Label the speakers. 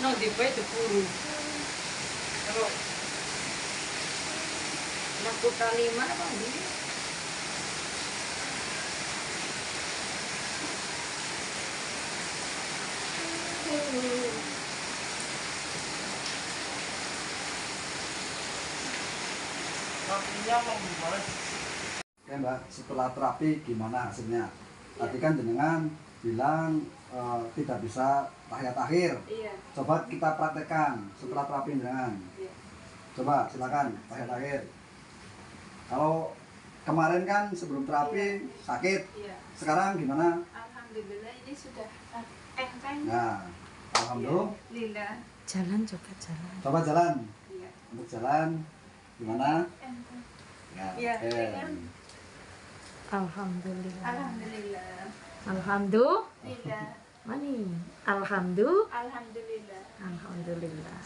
Speaker 1: No, di ba ito puro? Pero, magkutaliman na bang hindi?
Speaker 2: Oke Mbak, setelah terapi gimana hasilnya? Tadi kan jenengan bilang tidak bisa tahiyat akhir.
Speaker 1: Iya.
Speaker 2: Coba kita praktekkan setelah terapi jenengan.
Speaker 1: Iya.
Speaker 2: Coba silakan tahiyat akhir. Kalau kemarin kan sebelum terapi sakit, sekarang gimana?
Speaker 1: Alhamdulillah ini sudah enteng.
Speaker 2: Nah, alhamdulillah.
Speaker 3: Jalan, coba jalan.
Speaker 2: Coba jalan.
Speaker 1: Iya.
Speaker 2: Untuk jalan gimana?
Speaker 1: Enteng.
Speaker 2: Ya,
Speaker 1: Iya,
Speaker 2: oke.
Speaker 1: kan?
Speaker 3: Alhamdulillah.
Speaker 1: Alhamdulillah.
Speaker 3: Alhamdulillah.
Speaker 1: Iya.
Speaker 3: Mani. Alhamdulillah.
Speaker 1: Alhamdulillah.
Speaker 3: Alhamdulillah.